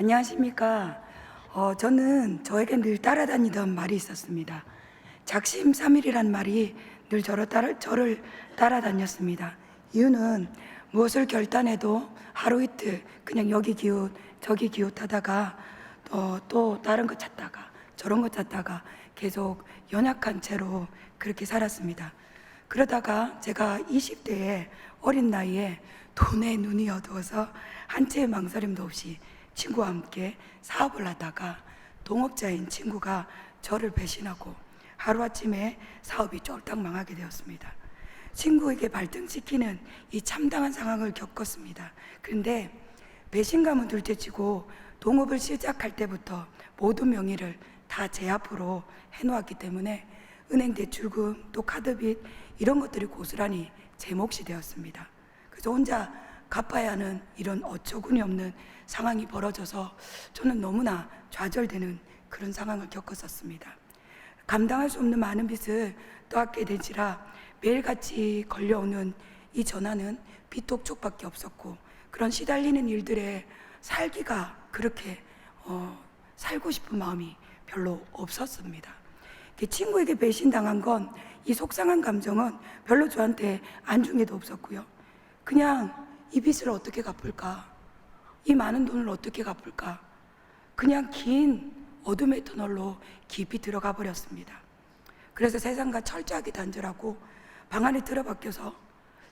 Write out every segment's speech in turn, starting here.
안녕하십니까. 저는 저에게 늘 따라다니던 말이 있었습니다. 작심삼일이란 말이 늘 저를 따라다녔습니다. 이유는 무엇을 결단해도 하루 이틀 그냥 여기 기웃 저기 기웃하다가 또 다른 것 찾다가 저런 것 찾다가 계속 연약한 채로 그렇게 살았습니다. 그러다가 제가 20대에 어린 나이에 돈에 눈이 어두워서 한 채의 망설임도 없이 친구와 함께 사업을 하다가 동업자인 친구가 저를 배신하고 하루아침에 사업이 쫄딱 망하게 되었습니다. 친구에게 발등시키는 이 참담한 상황을 겪었습니다. 그런데 배신감은 둘째치고 동업을 시작할 때부터 모든 명의를 다 제 앞으로 해놓았기 때문에 은행 대출금 또 카드빚 이런 것들이 고스란히 제 몫이 되었습니다. 그래서 혼자 갚아야 하는 이런 어처구니 없는 상황이 벌어져서 저는 너무나 좌절되는 그런 상황을 겪었었습니다. 감당할 수 없는 많은 빚을 떠안게 되지라 매일같이 걸려오는 이 전화는 빚독촉밖에 없었고, 그런 시달리는 일들에 살기가 그렇게 살고 싶은 마음이 별로 없었습니다. 친구에게 배신당한 건 이 속상한 감정은 별로 저한테 안중에도 없었고요. 그냥 이 빚을 어떻게 갚을까? 이 많은 돈을 어떻게 갚을까? 그냥 긴 어둠의 터널로 깊이 들어가 버렸습니다. 그래서 세상과 철저하게 단절하고 방 안에 들어박혀서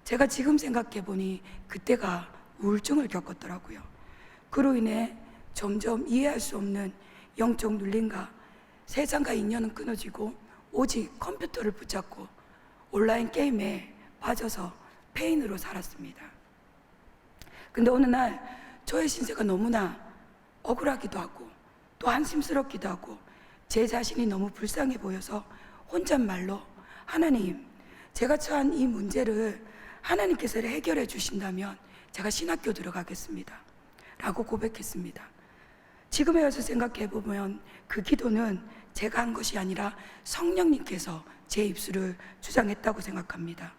제가 지금 생각해 보니 그때가 우울증을 겪었더라고요. 그로 인해 점점 이해할 수 없는 영적 눌림과 세상과 인연은 끊어지고 오직 컴퓨터를 붙잡고 온라인 게임에 빠져서 페인으로 살았습니다. 근데 어느 날 저의 신세가 너무나 억울하기도 하고 또 한심스럽기도 하고 제 자신이 너무 불쌍해 보여서 혼잣말로 하나님, 제가 처한 이 문제를 하나님께서 해결해 주신다면 제가 신학교 들어가겠습니다 라고 고백했습니다. 지금에 와서 생각해 보면 그 기도는 제가 한 것이 아니라 성령님께서 제 입술을 주장했다고 생각합니다.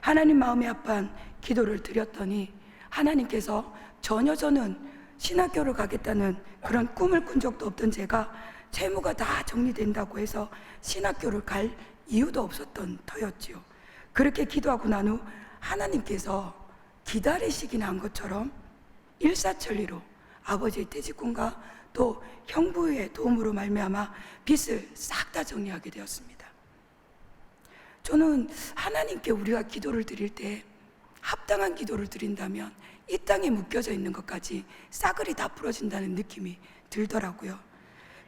하나님 마음이 아픈 기도를 드렸더니 하나님께서 전혀 저는 신학교를 가겠다는 그런 꿈을 꾼 적도 없던 제가 채무가 다 정리된다고 해서 신학교를 갈 이유도 없었던 터였지요. 그렇게 기도하고 난 후 하나님께서 기다리시긴 한 것처럼 일사천리로 아버지의 퇴직금과 또 형부의 도움으로 말미암아 빚을 싹 다 정리하게 되었습니다. 저는 하나님께 우리가 기도를 드릴 때 합당한 기도를 드린다면 이 땅에 묶여져 있는 것까지 싸그리 다 풀어진다는 느낌이 들더라고요.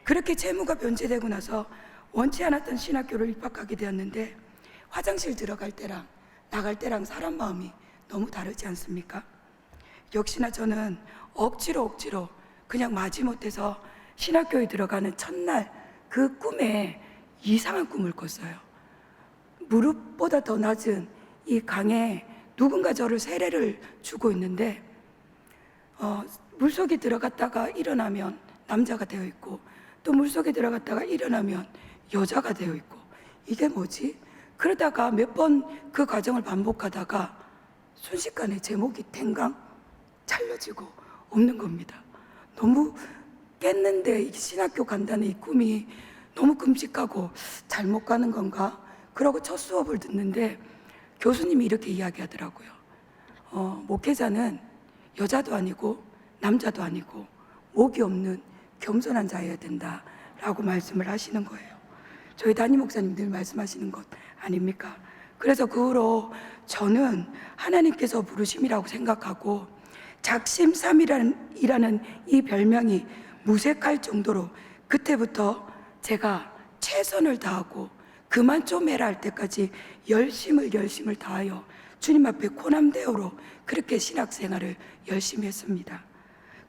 그렇게 채무가 변제되고 나서 원치 않았던 신학교를 입학하게 되었는데 화장실 들어갈 때랑 나갈 때랑 사람 마음이 너무 다르지 않습니까? 역시나 저는 억지로 그냥 마지못해서 신학교에 들어가는 첫날 그 꿈에 이상한 꿈을 꿨어요. 무릎보다 더 낮은 이 강에 누군가 저를 세례를 주고 있는데 물속에 들어갔다가 일어나면 남자가 되어 있고 또 물속에 들어갔다가 일어나면 여자가 되어 있고 이게 뭐지? 그러다가 몇 번 그 과정을 반복하다가 순식간에 제목이 탱강 잘려지고 없는 겁니다. 너무 깼는데 신학교 간다는 이 꿈이 너무 끔찍하고 잘못 가는 건가? 그러고 첫 수업을 듣는데 교수님이 이렇게 이야기하더라고요. 목회자는 여자도 아니고 남자도 아니고 목이 없는 겸손한 자여야 된다라고 말씀을 하시는 거예요. 저희 담임 목사님 늘 말씀하시는 것 아닙니까? 그래서 그 후로 저는 하나님께서 부르심이라고 생각하고 작심삼일이라는 이 별명이 무색할 정도로 그때부터 제가 최선을 다하고 그만 좀 해라 할 때까지 열심을 다하여 주님 앞에 고난대오로 그렇게 신학생활을 열심히 했습니다.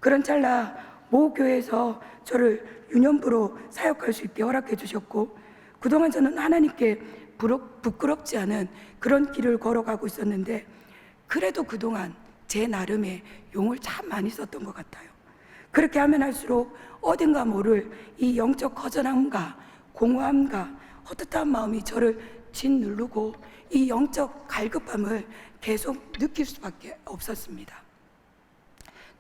그런 찰나 모 교회에서 저를 유년부로 사역할 수 있게 허락해 주셨고, 그동안 저는 하나님께 부끄럽지 않은 그런 길을 걸어가고 있었는데 그래도 그동안 제 나름의 용을 참 많이 썼던 것 같아요. 그렇게 하면 할수록 어딘가 모를 이 영적 허전함과 공허함과 헛헛한 마음이 저를 짓누르고 이 영적 갈급함을 계속 느낄 수밖에 없었습니다.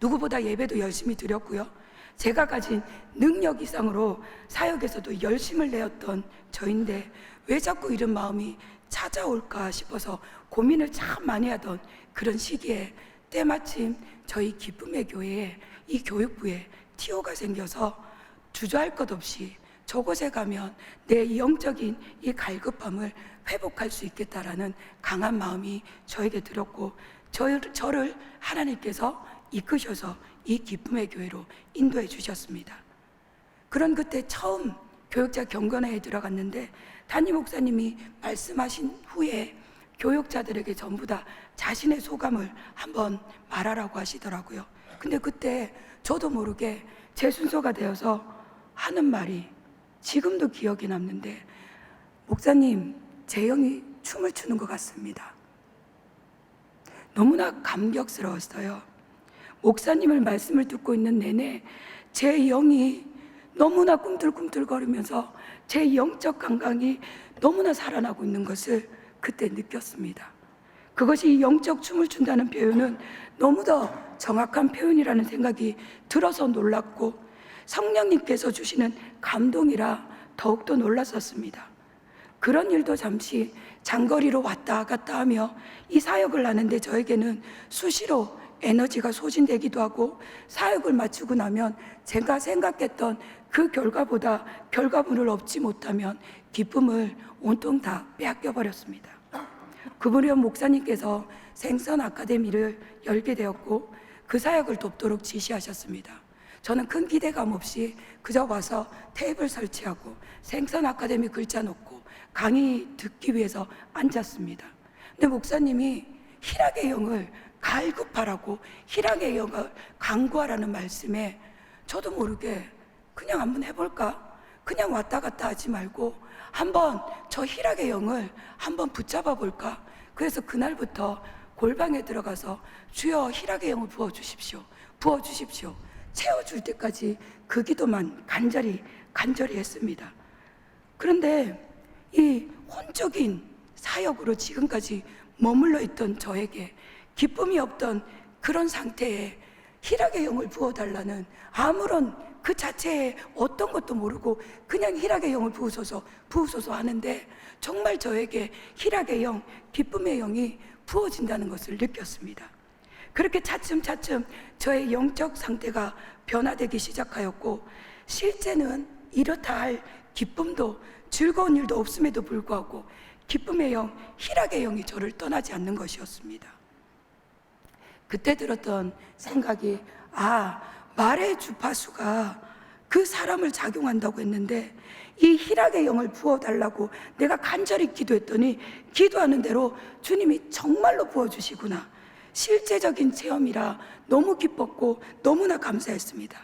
누구보다 예배도 열심히 드렸고요. 제가 가진 능력 이상으로 사역에서도 열심을 내었던 저인데 왜 자꾸 이런 마음이 찾아올까 싶어서 고민을 참 많이 하던 그런 시기에 때마침 저희 기쁨의 교회에 이 교육부에 TO가 생겨서 주저할 것 없이 저곳에 가면 내 영적인 이 갈급함을 회복할 수 있겠다라는 강한 마음이 저에게 들었고, 저를 하나님께서 이끄셔서 이 기쁨의 교회로 인도해 주셨습니다. 그런 그때 처음 교육자 경건회에 들어갔는데 담임 목사님이 말씀하신 후에 교육자들에게 전부 다 자신의 소감을 한번 말하라고 하시더라고요. 근데 그때 저도 모르게 제 순서가 되어서 하는 말이 지금도 기억에 남는데, 목사님, 제 영이 춤을 추는 것 같습니다. 너무나 감격스러웠어요. 목사님을 말씀을 듣고 있는 내내 제 영이 너무나 꿈틀꿈틀거리면서 제 영적 감각이 너무나 살아나고 있는 것을 그때 느꼈습니다. 그것이 영적 춤을 춘다는 표현은 너무도 정확한 표현이라는 생각이 들어서 놀랐고, 성령님께서 주시는 감동이라 더욱더 놀랐었습니다. 그런 일도 잠시 장거리로 왔다 갔다 하며 이 사역을 하는데 저에게는 수시로 에너지가 소진되기도 하고, 사역을 마치고 나면 제가 생각했던 그 결과보다 결과물을 얻지 못하면 기쁨을 온통 다 빼앗겨 버렸습니다. 그분의 목사님께서 생선 아카데미를 열게 되었고 그 사역을 돕도록 지시하셨습니다. 저는 큰 기대감 없이 그저 와서 테이블 설치하고 생선 아카데미 글자 놓고 강의 듣기 위해서 앉았습니다. 근데 목사님이 희락의 영을 갈급하라고, 희락의 영을 강구하라는 말씀에 저도 모르게 그냥 한번 해볼까? 그냥 왔다 갔다 하지 말고 한번 저 희락의 영을 한번 붙잡아 볼까? 그래서 그날부터 골방에 들어가서 주여 희락의 영을 부어주십시오, 부어주십시오, 채워줄 때까지 그 기도만 간절히 했습니다. 그런데 이 혼적인 사역으로 지금까지 머물러 있던 저에게 기쁨이 없던 그런 상태에 희락의 영을 부어달라는, 아무런 그 자체에 어떤 것도 모르고 그냥 희락의 영을 부으소서 하는데 정말 저에게 희락의 영, 기쁨의 영이 부어진다는 것을 느꼈습니다. 그렇게 차츰 저의 영적 상태가 변화되기 시작하였고, 실제는 이렇다 할 기쁨도 즐거운 일도 없음에도 불구하고 기쁨의 영, 희락의 영이 저를 떠나지 않는 것이었습니다. 그때 들었던 생각이, 말의 주파수가 그 사람을 작용한다고 했는데 이 희락의 영을 부어달라고 내가 간절히 기도했더니 기도하는 대로 주님이 정말로 부어주시구나. 실제적인 체험이라 너무 기뻤고 너무나 감사했습니다.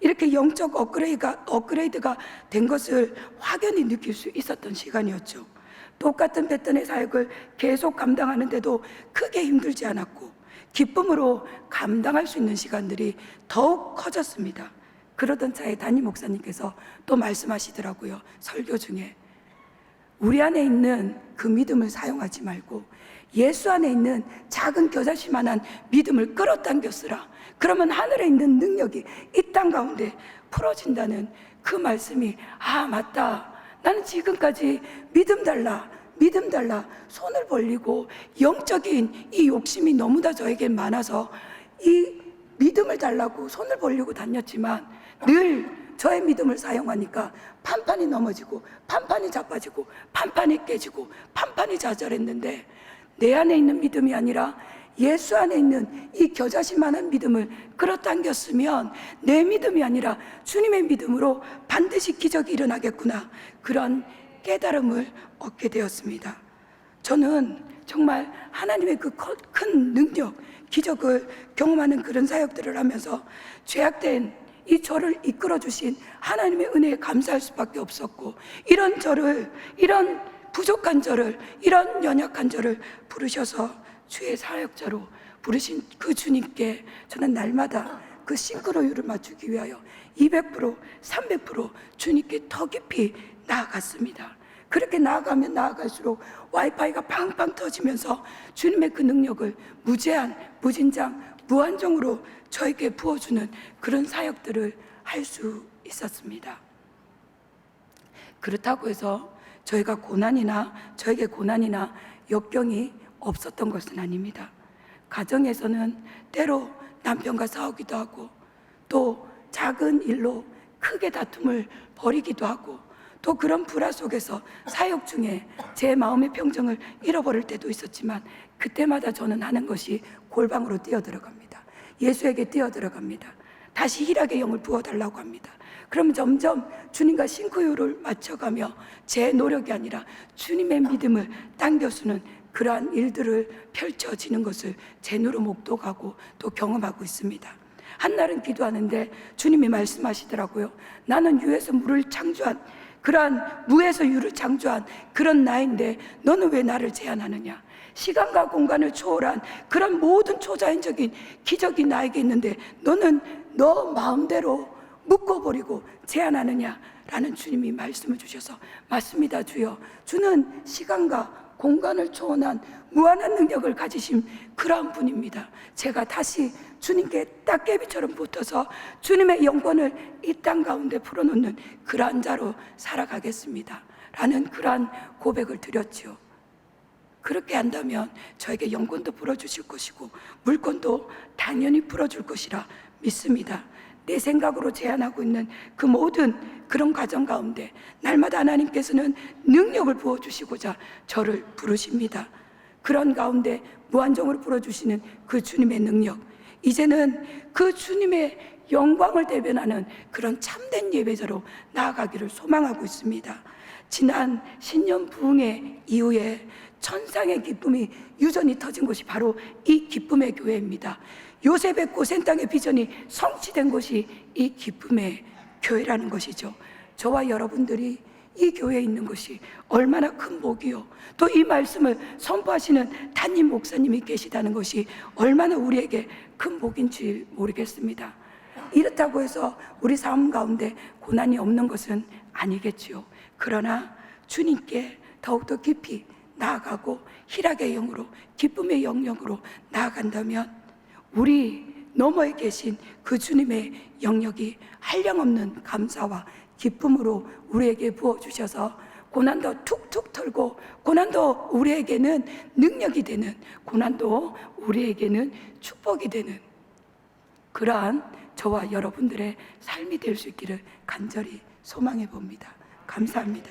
이렇게 영적 업그레이드가 된 것을 확연히 느낄 수 있었던 시간이었죠. 똑같은 패턴의 사역을 계속 감당하는데도 크게 힘들지 않았고 기쁨으로 감당할 수 있는 시간들이 더욱 커졌습니다. 그러던 차에 담임 목사님께서 또 말씀하시더라고요. 설교 중에 우리 안에 있는 그 믿음을 사용하지 말고 예수 안에 있는 작은 겨자씨만한 믿음을 끌어당겨 쓰라. 그러면 하늘에 있는 능력이 이 땅 가운데 풀어진다는 그 말씀이, 맞다, 나는 지금까지 믿음 달라 손을 벌리고 영적인 이 욕심이 너무나 저에게 많아서 이 믿음을 달라고 손을 벌리고 다녔지만 늘 저의 믿음을 사용하니까 판판이 넘어지고 판판이 자빠지고 판판이 깨지고 판판이 좌절했는데, 내 안에 있는 믿음이 아니라 예수 안에 있는 이 겨자씨만한 믿음을 끌어당겼으면 내 믿음이 아니라 주님의 믿음으로 반드시 기적이 일어나겠구나, 그런 깨달음을 얻게 되었습니다. 저는 정말 하나님의 그 큰 능력, 기적을 경험하는 그런 사역들을 하면서 죄악된 이 저를 이끌어 주신 하나님의 은혜에 감사할 수밖에 없었고, 이런 저를, 이런 부족한 저를, 이런 연약한 저를 부르셔서 주의 사역자로 부르신 그 주님께 저는 날마다 그 싱크로율을 맞추기 위하여 200%, 300% 주님께 더 깊이 나아갔습니다. 그렇게 나아가면 나아갈수록 와이파이가 팡팡 터지면서 주님의 그 능력을 무제한, 무진장, 무한정으로 저에게 부어주는 그런 사역들을 할 수 있었습니다. 그렇다고 해서 저에게 고난이나 역경이 없었던 것은 아닙니다. 가정에서는 때로 남편과 싸우기도 하고, 또 작은 일로 크게 다툼을 벌이기도 하고, 또 그런 불화 속에서 사역 중에 제 마음의 평정을 잃어버릴 때도 있었지만, 그때마다 저는 하는 것이 골방으로 뛰어들어갑니다. 예수에게 뛰어들어갑니다. 다시 희락의 영을 부어달라고 합니다. 그럼 점점 주님과 싱크로율을 맞춰가며 제 노력이 아니라 주님의 믿음을 당겨주는 그러한 일들을 펼쳐지는 것을 제 눈으로 목도하고 또 경험하고 있습니다. 한날은 기도하는데 주님이 말씀하시더라고요. 나는 유에서 물을 창조한, 그러한 무에서 유를 창조한 그런 나인데 너는 왜 나를 제한하느냐? 시간과 공간을 초월한 그런 모든 초자연적인 기적이 나에게 있는데 너는 너 마음대로 묶어버리고 제한하느냐? 라는 주님이 말씀을 주셔서, 맞습니다 주여, 주는 시간과 공간을 초월한 무한한 능력을 가지신 그러한 분입니다. 제가 다시 주님께 딱개비처럼 붙어서 주님의 영광을 이 땅 가운데 풀어놓는 그러한 자로 살아가겠습니다 라는 그러한 고백을 드렸지요. 그렇게 한다면 저에게 영권도 풀어주실 것이고 물권도 당연히 풀어줄 것이라 믿습니다. 내 생각으로 제안하고 있는 그 모든 그런 과정 가운데 날마다 하나님께서는 능력을 부어주시고자 저를 부르십니다. 그런 가운데 무한정으로 불어주시는 그 주님의 능력, 이제는 그 주님의 영광을 대변하는 그런 참된 예배자로 나아가기를 소망하고 있습니다. 지난 신년 부흥회 이후에 천상의 기쁨이 유전이 터진 곳이 바로 이 기쁨의 교회입니다. 요셉의 고센 땅의 비전이 성취된 곳이 이 기쁨의 교회라는 것이죠. 저와 여러분들이 이 교회에 있는 것이 얼마나 큰 복이요, 또 이 말씀을 선포하시는 담임 목사님이 계시다는 것이 얼마나 우리에게 큰 복인지 모르겠습니다. 이렇다고 해서 우리 삶 가운데 고난이 없는 것은 아니겠지요. 그러나 주님께 더욱더 깊이 나아가고 희락의 영으로, 기쁨의 영역으로 나아간다면 우리 너머에 계신 그 주님의 영역이 한량없는 감사와 기쁨으로 우리에게 부어주셔서 고난도 툭툭 털고, 고난도 우리에게는 능력이 되는, 고난도 우리에게는 축복이 되는 그러한 저와 여러분들의 삶이 될 수 있기를 간절히 소망해 봅니다. 감사합니다.